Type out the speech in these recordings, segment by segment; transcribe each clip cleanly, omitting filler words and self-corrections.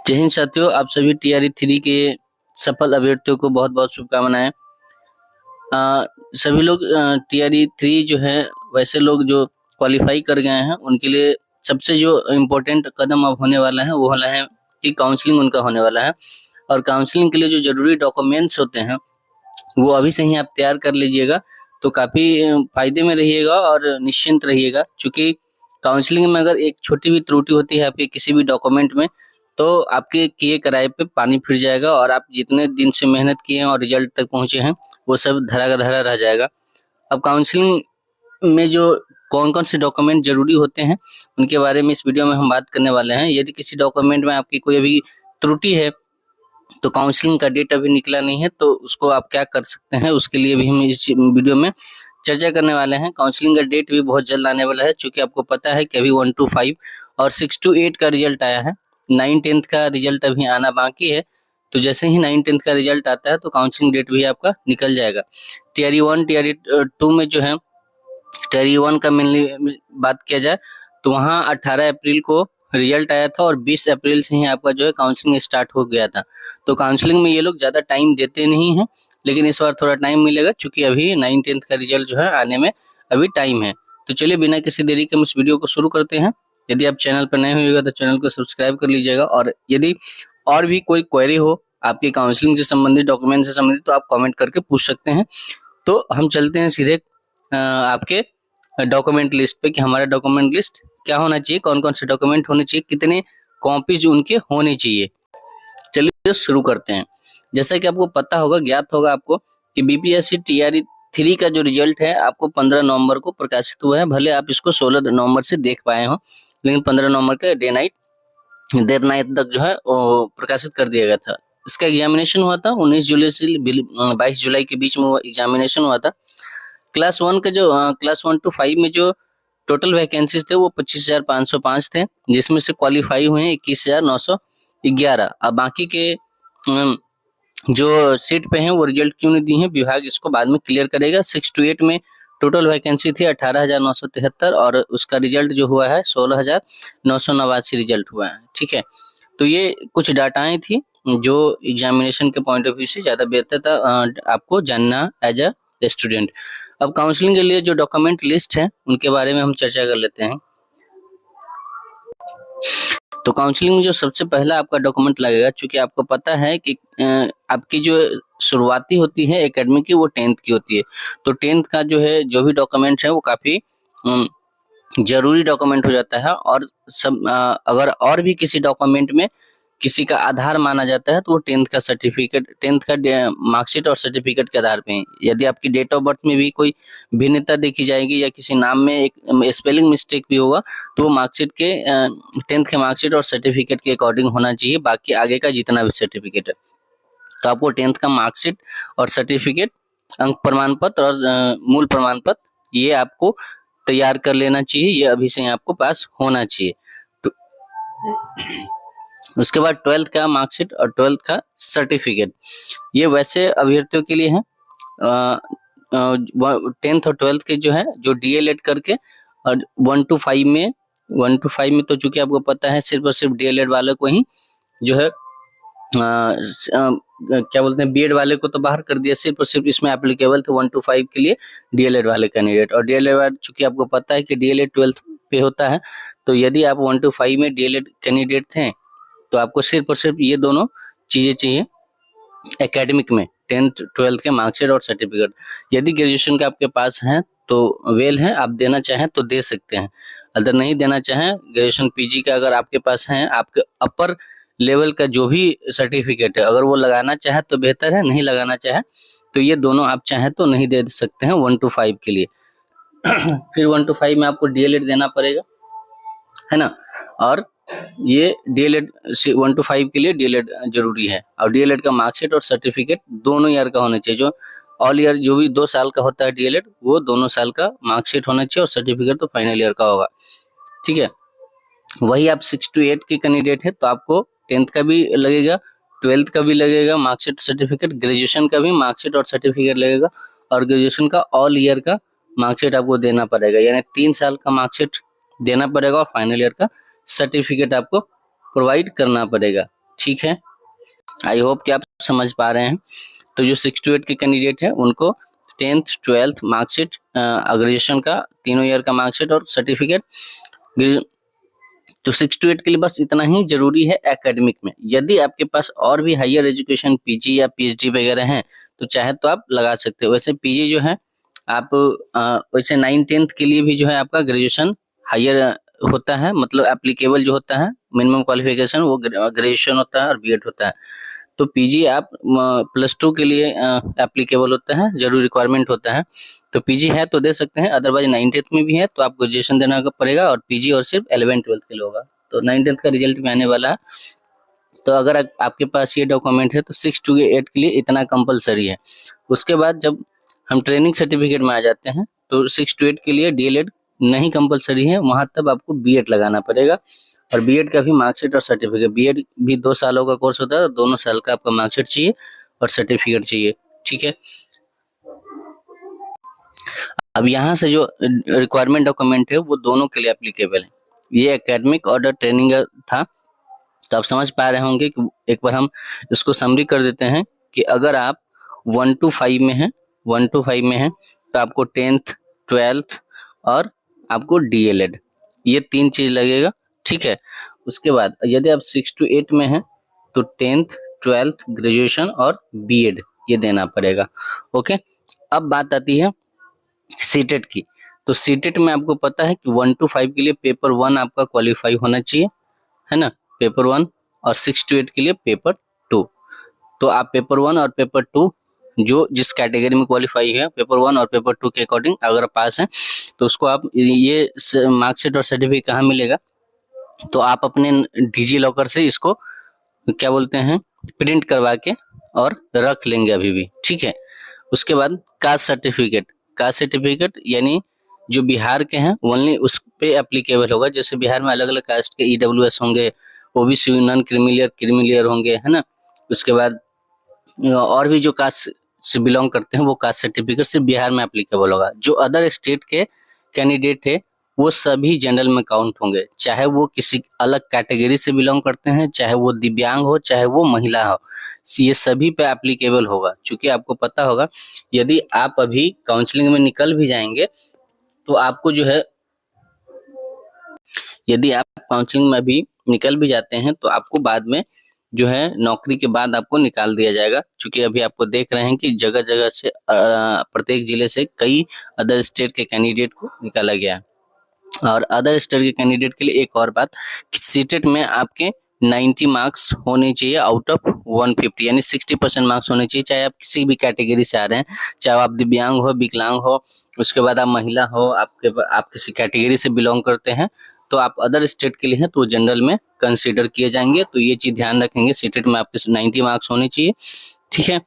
जय हिंद साथियों, आप सभी टीआरई 3 के सफल अभ्यर्थियों को बहुत बहुत शुभकामनाएं। सभी लोग टीआरई 3 जो है वैसे लोग जो क्वालिफाई कर गए हैं उनके लिए सबसे जो इम्पोर्टेंट कदम अब होने वाला है वो वाला है कि काउंसलिंग उनका होने वाला है। और काउंसलिंग के लिए जो जरूरी डॉक्यूमेंट्स होते हैं वो अभी से ही आप तैयार कर लीजिएगा, तो काफ़ी फायदे में रहिएगा और निश्चिंत रहिएगा। चूँकि काउंसलिंग में अगर एक छोटी भी त्रुटि होती है आपके किसी भी डॉक्यूमेंट में, तो आपके किए कराए पे पानी फिर जाएगा और आप जितने दिन से मेहनत किए हैं और रिजल्ट तक पहुँचे हैं वो सब धरा का धरा रह जाएगा। अब काउंसलिंग में जो कौन-कौन से डॉक्यूमेंट ज़रूरी होते हैं उनके बारे में इस वीडियो में हम बात करने वाले हैं। यदि किसी डॉक्यूमेंट में आपकी कोई अभी त्रुटि है तो काउंसलिंग का डेट अभी निकला नहीं है, तो उसको आप क्या कर सकते हैं उसके लिए भी हम इस वीडियो में चर्चा करने वाले हैं। काउंसलिंग का डेट भी बहुत जल्द आने वाला है, चूँकि आपको पता है कि अभी 1 to 5 और 6 to 8 का रिजल्ट आया है। 9-10th का रिजल्ट अभी आना बाकी है, तो जैसे ही 9-10th का रिजल्ट आता है तो काउंसलिंग डेट भी आपका निकल जाएगा। टीआरई 1 टीआरई 2 में जो है टीआरई 1 का मेनली बात किया जाए तो वहाँ 18 अप्रैल को रिजल्ट आया था और 20 अप्रैल से ही आपका जो है काउंसलिंग स्टार्ट हो गया था। तो काउंसलिंग में ये लोग ज़्यादा टाइम देते नहीं हैं, लेकिन इस बार थोड़ा टाइम मिलेगा चूँकि अभी 9-10th का रिजल्ट जो है आने में अभी टाइम है। तो चलिए बिना किसी देरी के हम इस वीडियो को शुरू करते हैं। यदि आप चैनल पर नए हुए तो चैनल को सब्सक्राइब कर लीजिएगा, और यदि और भी कोई क्वेरी हो आपकी काउंसलिंग से संबंधित, डॉक्यूमेंट से संबंधित, तो आप कमेंट करके पूछ सकते हैं। तो हम चलते हैं सीधे आपके डॉक्यूमेंट लिस्ट पे कि हमारा डॉक्यूमेंट लिस्ट क्या होना चाहिए, कौन कौन से डॉक्यूमेंट होने चाहिए, कितने कॉपीज उनके होने चाहिए। चलिए शुरू करते हैं। जैसा कि आपको पता होगा, ज्ञात होगा आपको कि बीपीएससी टीआरई 3 का जो रिजल्ट है आपको 15 नवंबर को प्रकाशित हुआ है। भले आप इसको 16 नवंबर से देख पाए हो, लेकिन 15 नवंबर के देर नाइट तक जो है वो प्रकाशित कर दिया गया था। इसका एग्जामिनेशन हुआ था 19 जुलाई से 22 जुलाई के बीच में एग्जामिनेशन हुआ था। क्लास 1 के जो क्लास 1 to 5 में जो टोटल वैकेंसीज थे वो 25,505 थे, जिसमें से क्वालिफाई हुए हैं 21,911। अब बाकी के जो सीट पे हैं वो रिजल्ट क्यों नहीं दी है, विभाग इसको बाद में क्लियर करेगा। 6 to 8 में टोटल वैकेंसी थी 18,973 और उसका रिजल्ट जो हुआ है 16,989 रिजल्ट हुआ है। ठीक है, तो ये कुछ डाटाएं थी जो एग्जामिनेशन के पॉइंट ऑफ व्यू से ज़्यादा बेहतर था आपको जानना एज अ स्टूडेंट। अब काउंसलिंग के लिए जो डॉक्यूमेंट लिस्ट है उनके बारे में हम चर्चा कर लेते हैं। तो काउंसलिंग में जो सबसे पहला आपका डॉक्यूमेंट लगेगा, चूंकि आपको पता है कि आपकी जो शुरुआती होती है एकेडमिक की वो 10th की होती है, तो 10th का जो है जो भी डॉक्यूमेंट है वो काफ़ी जरूरी डॉक्यूमेंट हो जाता है। और सब अगर और भी किसी डॉक्यूमेंट में किसी का आधार माना जाता है तो वो 10th का सर्टिफिकेट, 10th का मार्कशीट और सर्टिफिकेट के आधार पे है। यदि आपकी डेट ऑफ बर्थ में भी कोई भिन्नता देखी जाएगी या किसी नाम में एक स्पेलिंग मिस्टेक भी होगा तो वो मार्कशीट के 10th के मार्कशीट और सर्टिफिकेट के अकॉर्डिंग होना चाहिए, बाकी आगे का जितना भी सर्टिफिकेट है। तो आपको 10th का मार्कशीट और सर्टिफिकेट, अंक प्रमाण पत्र और मूल प्रमाण पत्र ये आपको तैयार कर लेना चाहिए, ये अभी से आपको पास होना चाहिए। तो उसके बाद 12th का मार्कशीट और 12th का सर्टिफिकेट ये वैसे अभ्यर्थियों के लिए है 10th और 12th के जो है जो डीएलएड करके, और 1 to 5 में तो चूंकि आपको पता है सिर्फ और सिर्फ डीएलएड वाले को ही जो है क्या बोलते हैं बीएड वाले को तो बाहर कर दिया, सिर्फ और सिर्फ इसमें एप्लीकेबल थे 1 to 5 के लिए डीएलएड वाले कैंडिडेट। और डीएलएड वाले चूंकि आपको पता है कि डीएलएड 12th पे होता है, तो यदि आप 1 to 5 में डीएलएड कैंडिडेट थे तो आपको सिर्फ और सिर्फ ये दोनों चीज़ें चाहिए एकेडमिक में, 10th 12th के मार्कशीट और सर्टिफिकेट। यदि ग्रेजुएशन के आपके पास हैं तो वेल है, आप देना चाहें तो दे सकते हैं, अगर नहीं देना चाहें ग्रेजुएशन पीजी का अगर आपके पास हैं, आपके अपर लेवल का जो भी सर्टिफिकेट है अगर वो लगाना चाहे तो बेहतर है, नहीं लगाना चाहे तो ये दोनों आप चाहें तो नहीं दे सकते हैं 1 to 5 के लिए। फिर 1 to 5 में आपको डीएलएड देना पड़ेगा, है ना, और ये डीएलएड 1 to 5 के लिए डीएलएड जरूरी है। और डीएलएड का मार्कशीट और सर्टिफिकेट दोनों ईयर का होना चाहिए, जो ऑल ईयर जो भी 2 साल का होता है डीएलएड वो दोनों साल का मार्कशीट होना चाहिए और सर्टिफिकेट तो फाइनल ईयर का होगा। ठीक है, वही आप 6 to 8 के कैंडिडेट है तो आपको 10th का भी लगेगा, 12th का भी लगेगा मार्कशीट सर्टिफिकेट, ग्रेजुएशन का भी मार्कशीट और सर्टिफिकेट लगेगा, और ग्रेजुएशन का ऑल ईयर का मार्कशीट आपको देना पड़ेगा, यानी 3 साल का मार्कशीट देना पड़ेगा और फाइनल ईयर का सर्टिफिकेट आपको प्रोवाइड करना पड़ेगा। ठीक है, आई होप कि आप समझ पा रहे हैं। तो जो 6 to 8 के कैंडिडेट हैं उनको 10th 12th मार्कशीट, ग्रेजुएशन का तीनों ईयर का मार्कशीट और सर्टिफिकेट, तो 6 to 8 के लिए बस इतना ही जरूरी है एकेडमिक में। यदि आपके पास और भी हायर एजुकेशन पीजी या पीएचडी वगैरह हैं तो चाहे तो आप लगा सकते हो। वैसे पीजी जो है आप वैसे 9th 10th के लिए भी जो है आपका ग्रेजुएशन हायर होता है, मतलब एप्लीकेबल जो होता है मिनिमम क्वालिफिकेशन वो ग्रेजुएशन होता है और बीएड होता है। तो पीजी आप +2 के लिए एप्लीकेबल होता है, जरूरी रिक्वायरमेंट होता है। तो पीजी है तो दे सकते हैं, अदरवाइज 9th में भी है तो आपको ग्रेजुएशन देना पड़ेगा और पीजी और सिर्फ 11th 12th के लिए होगा। तो 9th का रिजल्ट में आने वाला है, तो अगर आपके पास ये डॉक्यूमेंट है तो 6 to 8 के लिए इतना कंपलसरी है। उसके बाद जब हम ट्रेनिंग सर्टिफिकेट में आ जाते हैं तो 6 to 8 के लिए डीएलएड नहीं कंपलसरी है, वहां तब आपको बीएड लगाना पड़ेगा। और बीएड का भी मार्कशीट और सर्टिफिकेट, बीएड भी 2 सालों का कोर्स होता है, दोनों साल का आपका मार्कशीट चाहिए और सर्टिफिकेट चाहिए, ठीक है। अब यहाँ से जो रिक्वायरमेंट डॉक्यूमेंट है वो दोनों के लिए एप्लीकेबल है। ये एकेडमिक और ट्रेनिंग था, तो आप समझ पा रहे होंगे कि एक बार हम इसको समरी कर देते हैं कि अगर आप 1 to 5 में हैं, 1 to 5 में हैं तो आपको 10th 12th और आपको डीएलएड, ये 3 चीज लगेगा, ठीक है। उसके बाद यदि आप 6 to 8 में हैं तो 10th 12th ग्रेजुएशन और बीएड ये देना पड़ेगा, ओके। अब बात आती है सीटेट की। तो सीटेट में आपको पता है कि 1 to 5 के लिए पेपर 1 आपका क्वालिफाई होना चाहिए, है ना, पेपर 1, और 6 to 8 के लिए पेपर 2। तो आप पेपर 1 और पेपर 2 जो जिस कैटेगरी में क्वालिफाई है पेपर 1 और पेपर 2 के अकॉर्डिंग अगर पास हैं तो उसको आप ये मार्कशीट और सर्टिफिकेट कहाँ मिलेगा, तो आप अपने डिजी लॉकर से इसको क्या बोलते हैं प्रिंट करवा के और रख लेंगे अभी भी, ठीक है। उसके बाद कास्ट सर्टिफिकेट, कास्ट सर्टिफिकेट यानी जो बिहार के हैं ओनली उस पे एप्लीकेबल होगा। जैसे बिहार में अलग अलग कास्ट के ईडब्ल्यूएस होंगे, ओबीसी नॉन क्रीमिलियर क्रीमिलियर होंगे, है ना। उसके बाद और भी जो कास्ट से बिलोंग करते हैं वो कास्ट सर्टिफिकेट सिर्फ बिहार में एप्लीकेबल होगा। जो अदर स्टेट के कैंडिडेट है वो सभी जनरल में काउंट होंगे, चाहे वो किसी अलग कैटेगरी से बिलोंग करते हैं, चाहे वो दिव्यांग हो, चाहे वो महिला हो, ये सभी पे एप्लीकेबल होगा। क्योंकि आपको पता होगा यदि आप अभी काउंसलिंग में निकल भी जाएंगे तो आपको जो है, यदि आप काउंसलिंग में अभी निकल भी जाते हैं तो आपको बाद में जो है नौकरी के बाद आपको निकाल दिया जाएगा। क्योंकि अभी आपको देख रहे हैं कि जगह जगह से प्रत्येक जिले से कई अदर स्टेट के कैंडिडेट को निकाला गया है। और अदर स्टेट के कैंडिडेट के लिए एक और बात कि सीटेट में आपके 90 मार्क्स होने चाहिए आउट ऑफ 150, यानी 60% मार्क्स होने चाहिए, चाहे आप किसी भी कैटेगरी से आ रहे हैं, चाहे आप दिव्यांग हो, विकलांग हो, उसके बाद आप महिला हो, आप किसी कैटेगरी से बिलोंग करते हैं तो आप अदर स्टेट के लिए हैं तो जनरल में कंसीडर किए जाएंगे। तो ये चीज ध्यान रखेंगे, सीटेट में आपके 90 मार्क्स होने चाहिए, ठीक है।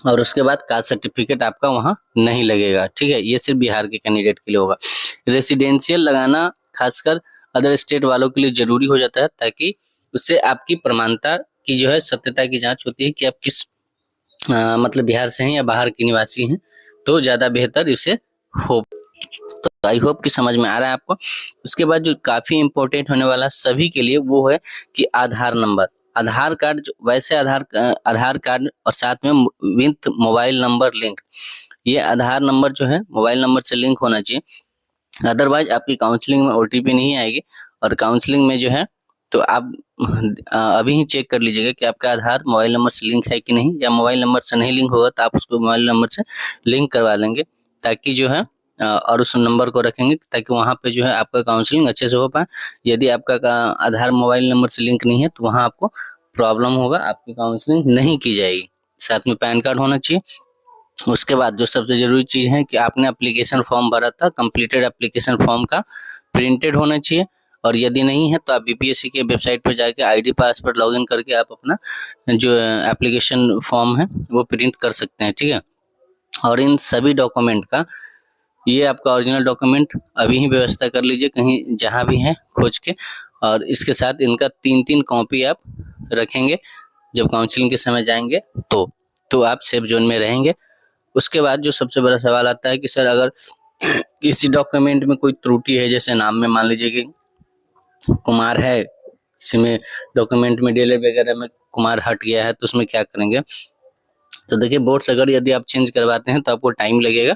और उसके बाद कास्ट सर्टिफिकेट आपका वहाँ नहीं लगेगा, ठीक है। ये सिर्फ बिहार के कैंडिडेट के लिए होगा। रेसिडेंशियल लगाना खासकर अदर स्टेट वालों के लिए जरूरी हो जाता है, ताकि उससे आपकी प्रमाणता की जो है सत्यता की जांच होती है कि आप किस मतलब बिहार से हैं या बाहर के निवासी हैं, तो ज्यादा बेहतर इसे हो। तो आई होप कि समझ में आ रहा है आपको। उसके बाद जो काफी इंपॉर्टेंट होने वाला सभी के लिए वो है कि आधार नंबर, आधार कार्ड वैसे आधार कार्ड और साथ में विथ मोबाइल नंबर लिंक, ये आधार नंबर जो है मोबाइल नंबर से लिंक होना चाहिए। अदरवाइज आपकी काउंसलिंग में ओटीपी नहीं आएगी, और काउंसलिंग में जो है तो आप अभी ही चेक कर लीजिएगा कि आपका आधार मोबाइल नंबर से लिंक है कि नहीं, या मोबाइल नंबर से नहीं लिंक होगा तो आप उसको मोबाइल नंबर से लिंक करवा लेंगे, ताकि जो है और उस नंबर को रखेंगे ताकि वहाँ पे जो है आपका काउंसलिंग अच्छे से हो पाए। यदि आपका आधार मोबाइल नंबर से लिंक नहीं है तो वहाँ आपको प्रॉब्लम होगा, आपकी काउंसलिंग नहीं की जाएगी। साथ में पैन कार्ड होना चाहिए। उसके बाद जो सबसे जरूरी चीज है कि आपने एप्लीकेशन फॉर्म भरा था, कंप्लीटेड एप्लीकेशन फॉर्म का प्रिंटेड होना चाहिए। और यदि नहीं है तो आप बीपीएससी के वेबसाइट पर जाके आईडी पास पर लॉगिन करके आप अपना जो एप्लीकेशन फॉर्म है वो प्रिंट कर सकते हैं, ठीक है। और इन सभी डॉक्यूमेंट का ये आपका ओरिजिनल डॉक्यूमेंट अभी ही व्यवस्था कर लीजिए कहीं जहाँ भी है खोज के, और इसके साथ इनका 3-3 कॉपी आप रखेंगे जब काउंसलिंग के समय जाएंगे तो आप सेफ जोन में रहेंगे। उसके बाद जो सबसे बड़ा सवाल आता है कि सर अगर किसी डॉक्यूमेंट में कोई त्रुटि है, जैसे नाम में मान लीजिए कि कुमार है, इसमें डॉक्यूमेंट में डीएलएड वगैरह में कुमार हट गया है तो उसमें क्या करेंगे। तो देखिए बोर्ड्स अगर यदि आप चेंज करवाते हैं तो आपको टाइम लगेगा,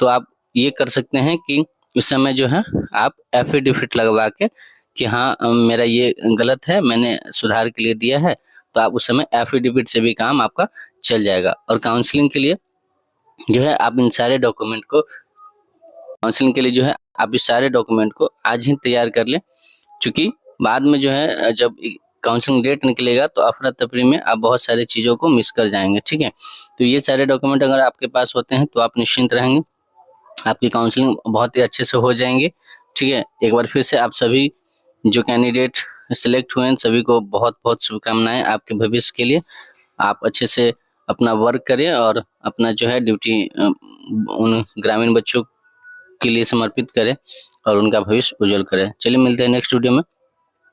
तो आप ये कर सकते हैं कि इस समय जो है आप एफिडेविट लगवा के कि हाँ मेरा ये गलत है, मैंने सुधार के लिए दिया है, तो आप उस समय एफिडेविट से भी काम आपका चल जाएगा। और काउंसलिंग के लिए जो है आप इन सारे डॉक्यूमेंट को काउंसलिंग के लिए जो है आप इस सारे डॉक्यूमेंट को आज ही तैयार कर लें, क्योंकि बाद में जो है जब काउंसलिंग डेट निकलेगा तो अफरा तफरी में आप बहुत सारी चीज़ों को मिस कर जाएंगे। ठीक है, तो ये सारे डॉक्यूमेंट अगर आपके पास होते हैं तो आप निश्चिंत रहेंगे, आपकी काउंसलिंग बहुत ही अच्छे से हो जाएंगे। ठीक है, एक बार फिर से आप सभी जो कैंडिडेट सिलेक्ट हुए हैं सभी को बहुत बहुत शुभकामनाएं आपके भविष्य के लिए। आप अच्छे से अपना वर्क करें और अपना जो है ड्यूटी उन ग्रामीण बच्चों के लिए समर्पित करें और उनका भविष्य उज्जवल करें। चलिए मिलते हैं नेक्स्ट वीडियो में।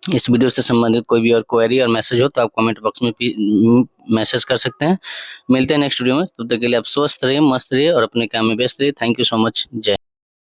इस वीडियो से संबंधित कोई भी और क्वेरी और मैसेज हो तो आप कमेंट बॉक्स में मैसेज कर सकते हैं। मिलते हैं नेक्स्ट वीडियो में, तब तक के लिए आप स्वस्थ रहिए, मस्त रहिए और अपने काम में व्यस्त रहिए। Thank you so much. जय